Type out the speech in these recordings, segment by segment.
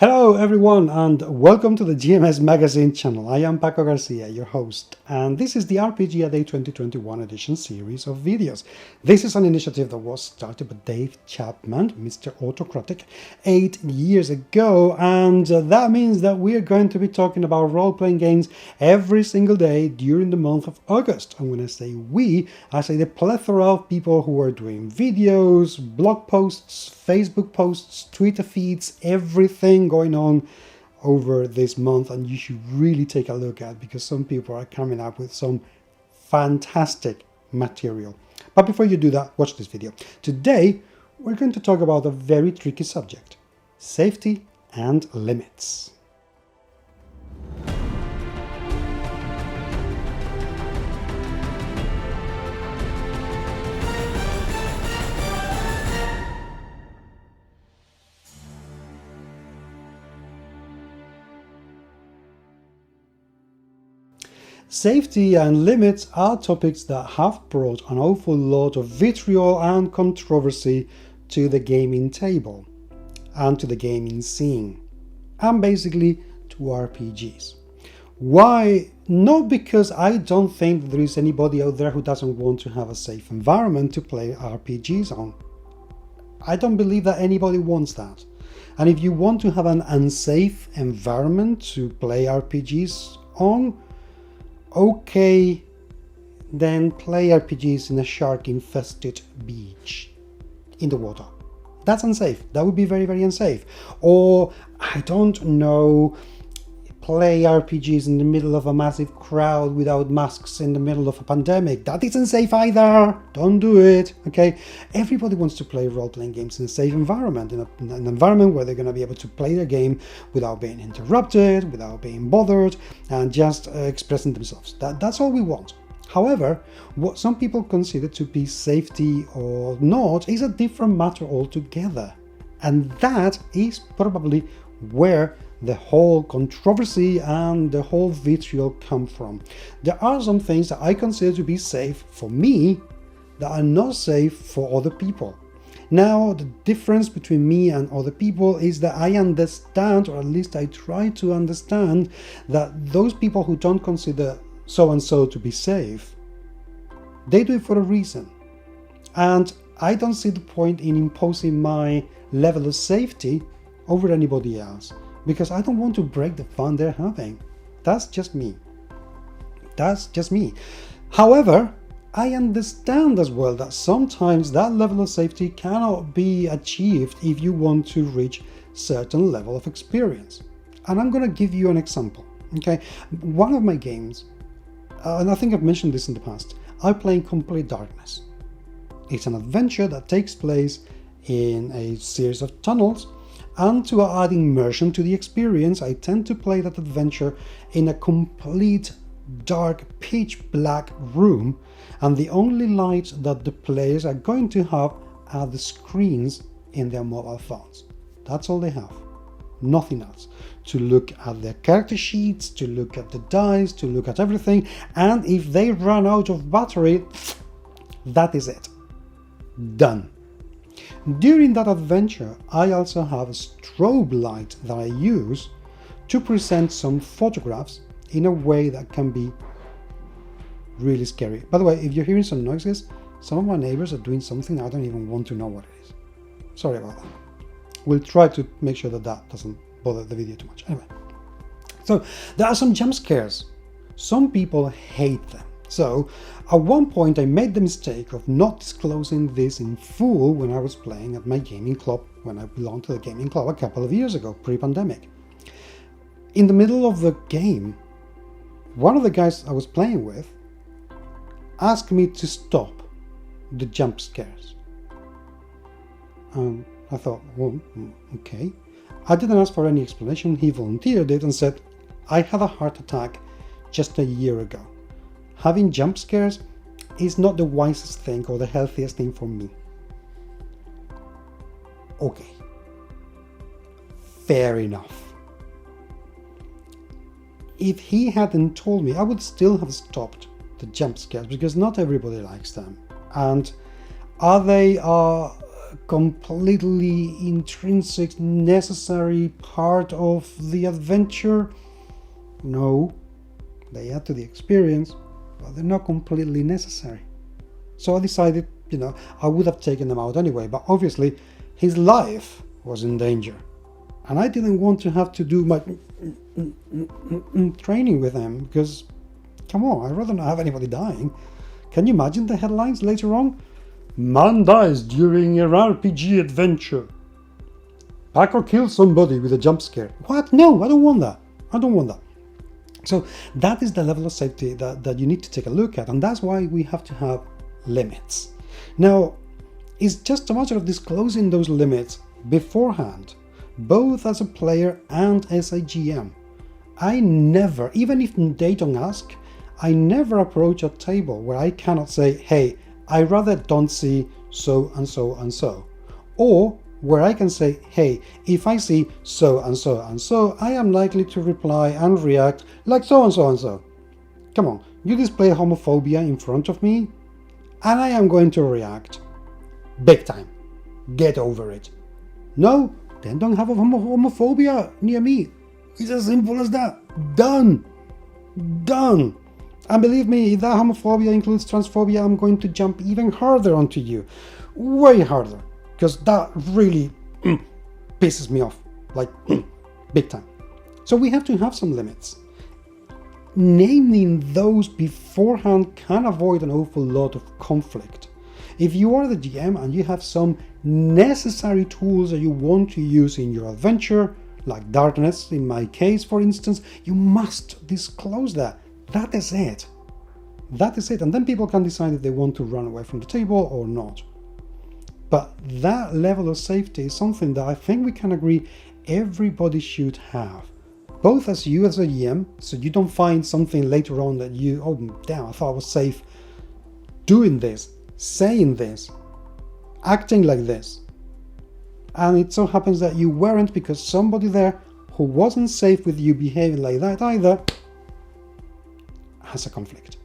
Hello everyone and welcome to the GMS Magazine channel. I am Paco Garcia, your host, and this is the RPG A Day 2021 edition series of videos. This is an initiative that was started by Dave Chapman, Mr. Autocratic, 8 years ago, and that means that we are going to be talking about role-playing games every single day during the month of August. And when I say we, I say the plethora of people who are doing videos, blog posts, Facebook posts, Twitter feeds, everything going on over this month, and you should really take a look at because some people are coming up with some fantastic material. But before you do that, watch this video. Today we're going to talk about a very tricky subject: safety and limits. Safety and limits are topics that have brought an awful lot of vitriol and controversy to the gaming table and to the gaming scene, and basically to RPGs. Why? Not because I don't think that there is anybody out there who doesn't want to have a safe environment to play RPGs on. I don't believe that anybody wants that. And if you want to have an unsafe environment to play RPGs on, okay, then play RPGs in a shark-infested beach in the water. That's unsafe. That would be very, very unsafe. Or, I don't know, play RPGs in the middle of a massive crowd without masks in the middle of a pandemic. That isn't safe either. Don't do it. Okay? Everybody wants to play role-playing games in a safe environment, in an environment where they're going to be able to play their game without being interrupted, without being bothered, and just expressing themselves. That's all we want. However, what some people consider to be safety or not is a different matter altogether. And that is probably where the whole controversy and the whole vitriol come from. There are some things that I consider to be safe for me that are not safe for other people. Now, the difference between me and other people is that I understand, or at least I try to understand, that those people who don't consider so-and-so to be safe, they do it for a reason. And I don't see the point in imposing my level of safety over anybody else, because I don't want to break the fun they're having. That's just me. That's just me. However, I understand as well that sometimes that level of safety cannot be achieved if you want to reach certain level of experience. And I'm going to give you an example. Okay, one of my games, and I think I've mentioned this in the past, I play in Complete Darkness. It's an adventure that takes place in a series of tunnels, and to add immersion to the experience, I tend to play that adventure in a complete dark, pitch black room, and the only light that the players are going to have are the screens in their mobile phones. That's all they have. Nothing else. To look at their character sheets, to look at the dice, to look at everything, and if they run out of battery, that is it. Done. During that adventure, I also have a strobe light that I use to present some photographs in a way that can be really scary. By the way, if you're hearing some noises, some of my neighbors are doing something I don't even want to know what it is. Sorry about that. We'll try to make sure that that doesn't bother the video too much. Anyway, so there are some jump scares. Some people hate them. So, at one point I made the mistake of not disclosing this in full when I was playing at my gaming club, when I belonged to the gaming club a couple of years ago, pre-pandemic. In the middle of the game, one of the guys I was playing with asked me to stop the jump scares. I thought, well, okay. I didn't ask for any explanation. He volunteered it and said, I had a heart attack just a year ago. Having jump scares is not the wisest thing or the healthiest thing for me. Okay. Fair enough. If he hadn't told me, I would still have stopped the jump scares because not everybody likes them. And are they completely intrinsic, necessary part of the adventure? No, they add to the experience, but they're not completely necessary. So I decided, I would have taken them out anyway, but obviously his life was in danger. And I didn't want to have to do my training with him, because, come on, I'd rather not have anybody dying. Can you imagine the headlines later on? Man dies during an RPG adventure. Packer kills somebody with a jump scare. What? No, I don't want that. I don't want that. So that is the level of safety that you need to take a look at, and that's why we have to have limits. Now, it's just a matter of disclosing those limits beforehand, both as a player and as a GM. I never, even if they don't ask, I never approach a table where I cannot say, hey, I rather don't see so and so and so. Or where I can say, hey, if I see so and so and so, I am likely to reply and react like so and so and so. Come on, you display homophobia in front of me, and I am going to react big time. Get over it. No, then don't have a homophobia near me. It's as simple as that. Done. Done. And believe me, if that homophobia includes transphobia, I'm going to jump even harder onto you. Way harder. Because that really pisses me off. Like, big time. So we have to have some limits. Naming those beforehand can avoid an awful lot of conflict. If you are the GM and you have some necessary tools that you want to use in your adventure, like darkness in my case for instance, you must disclose that. That is it. That is it. And then people can decide if they want to run away from the table or not. But that level of safety is something that I think we can agree everybody should have. Both as you as a GM, so you don't find something later on that you, oh damn, I thought I was safe doing this, saying this, acting like this. And it so happens that you weren't because somebody there who wasn't safe with you behaving like that either has a conflict.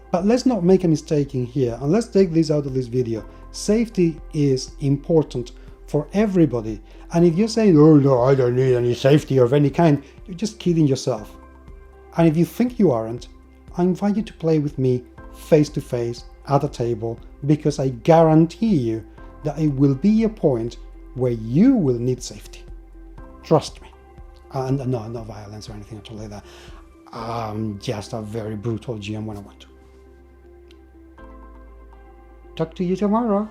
But let's not make a mistake in here, and let's take this out of this video. Safety is important for everybody. And if you're saying, oh no, I don't need any safety of any kind, you're just kidding yourself. And if you think you aren't, I invite you to play with me face to face at a table, because I guarantee you that it will be a point where you will need safety. Trust me. And no violence or anything at all like that. I'm just a very brutal GM when I want to. Talk to you tomorrow.